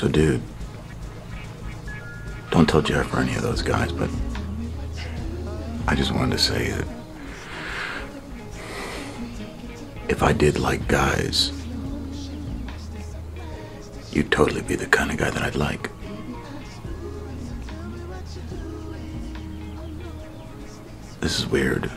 So, dude, don't tell Jeff or any of those guys, but I just wanted to say that if I did like guys, you'd totally be the kind of guy that I'd like. This is weird.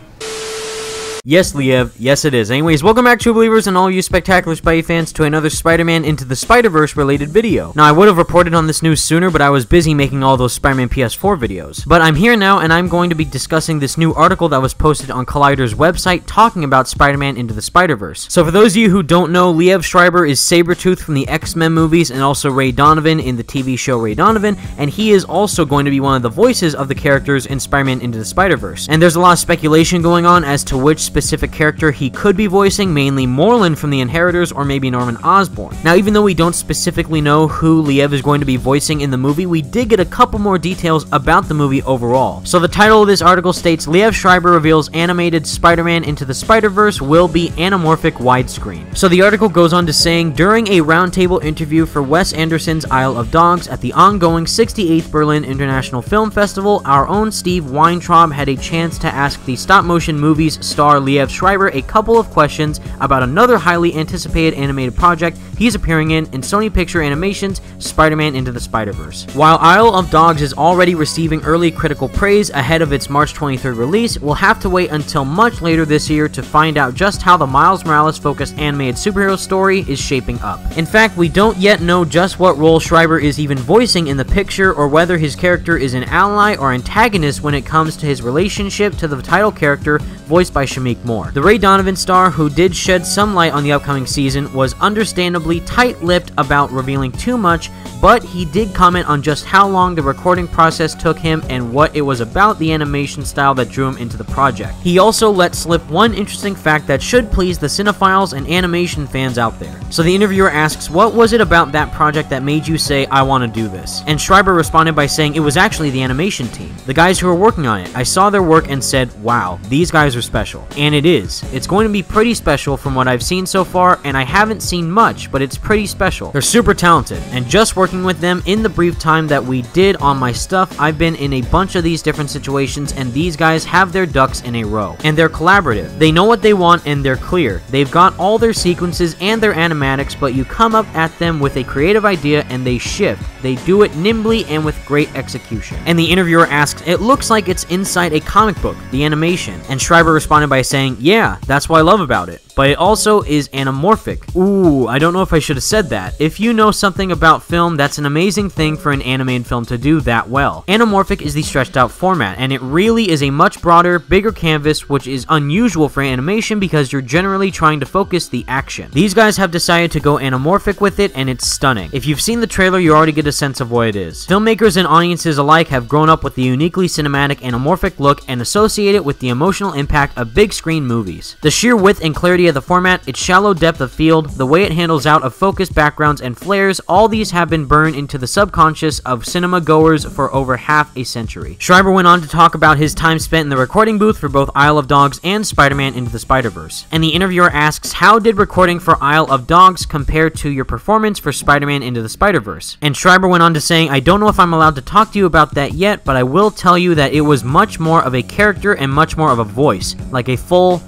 Yes, Liev. Yes, it is. Anyways, welcome back, true believers, and all you spectacular Spidey fans, to another Spider-Man Into the Spider-Verse related video. Now, I would have reported on this news sooner, but I was busy making all those Spider-Man PS4 videos. But I'm here now, and I'm going to be discussing this new article that was posted on Collider's website talking about Spider-Man Into the Spider-Verse. So for those of you who don't know, Liev Schreiber is Sabretooth from the X-Men movies and also Ray Donovan in the TV show Ray Donovan, and he is also going to be one of the voices of the characters in Spider-Man Into the Spider-Verse. And there's a lot of speculation going on as to which specific character he could be voicing, mainly Morlun from the Inheritors or maybe Norman Osborn. Now, even though we don't specifically know who Liev is going to be voicing in the movie, we did get a couple more details about the movie overall. So the title of this article states, Liev Schreiber reveals animated Spider-Man Into the Spider-Verse will be anamorphic widescreen. So the article goes on to saying, during a roundtable interview for Wes Anderson's Isle of Dogs at the ongoing 68th Berlin International Film Festival, our own Steve Weintraub had a chance to ask the stop-motion movie's star Liev Schreiber a couple of questions about another highly anticipated animated project he's appearing in Sony Picture Animation's Spider-Man Into the Spider-Verse. While Isle of Dogs is already receiving early critical praise ahead of its March 23rd release, we'll have to wait until much later this year to find out just how the Miles Morales-focused animated superhero story is shaping up. In fact, we don't yet know just what role Schreiber is even voicing in the picture, or whether his character is an ally or antagonist when it comes to his relationship to the title character voiced by Shameik Moore. The Ray Donovan star, who did shed some light on the upcoming season, was understandably tight-lipped about revealing too much, but he did comment on just how long the recording process took him and what it was about the animation style that drew him into the project. He also let slip one interesting fact that should please the cinephiles and animation fans out there. So the interviewer asks, what was it about that project that made you say, I want to do this? And Schreiber responded by saying it was actually the animation team, the guys who were working on it. I saw their work and said, wow, these guys are special. And it is. It's going to be pretty special from what I've seen so far, and I haven't seen much, but it's pretty special. They're super talented, and just working with them in the brief time that we did on my stuff, I've been in a bunch of these different situations, and these guys have their ducks in a row. And they're collaborative. They know what they want, and they're clear. They've got all their sequences and their animatics, but you come up at them with a creative idea, and they shift. They do it nimbly and with great execution. And the interviewer asks, it looks like it's inside a comic book, the animation. And Schreiber responded by saying, yeah, that's what I love about it. But it also is anamorphic. Ooh, I don't know if I should have said that. If you know something about film, that's an amazing thing for an animated film to do that well. Anamorphic is the stretched out format, and it really is a much broader, bigger canvas, which is unusual for animation because you're generally trying to focus the action. These guys have decided to go anamorphic with it, and it's stunning. If you've seen the trailer, you already get a sense of what it is. Filmmakers and audiences alike have grown up with the uniquely cinematic anamorphic look and associate it with the emotional impact of big screen movies. The sheer width and clarity of the format, its shallow depth of field, the way it handles out of focus backgrounds and flares, all these have been burned into the subconscious of cinema goers for over half a century. Schreiber went on to talk about his time spent in the recording booth for both Isle of Dogs and Spider-Man Into the Spider-Verse. And the interviewer asks, how did recording for Isle of Dogs compare to your performance for Spider-Man Into the Spider-Verse? And Schreiber went on to saying, I don't know if I'm allowed to talk to you about that yet, but I will tell you that it was much more of a character and much more of a voice, like a full ...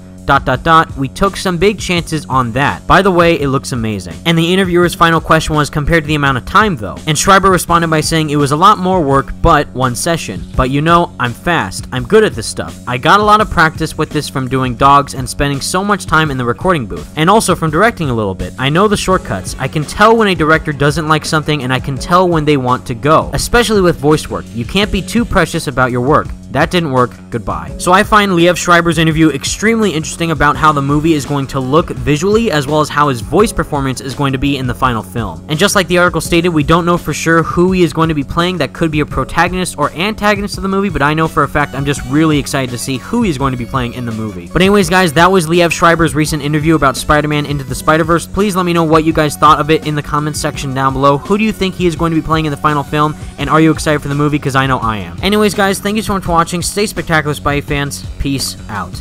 We took some big chances on that. By the way, it looks amazing. And the interviewer's final question was, compared to the amount of time though? And Schreiber responded by saying, it was a lot more work, but one session. But you know, I'm fast. I'm good at this stuff. I got a lot of practice with this from doing Dogs and spending so much time in the recording booth. And also from directing a little bit. I know the shortcuts. I can tell when a director doesn't like something, and I can tell when they want to go. Especially with voice work. You can't be too precious about your work. That didn't work, goodbye. So I find Liev Schreiber's interview extremely interesting about how the movie is going to look visually, as well as how his voice performance is going to be in the final film. And just like the article stated, we don't know for sure who he is going to be playing. That could be a protagonist or antagonist of the movie, but I know for a fact I'm just really excited to see who he's going to be playing in the movie. But anyways, guys, that was Liev Schreiber's recent interview about Spider-Man Into the Spider-Verse. Please let me know what you guys thought of it in the comments section down below. Who do you think he is going to be playing in the final film, and are you excited for the movie? Because I know I am. Anyways, guys, thank you so much for watching. Stay spectacular, Spidey fans. Peace out.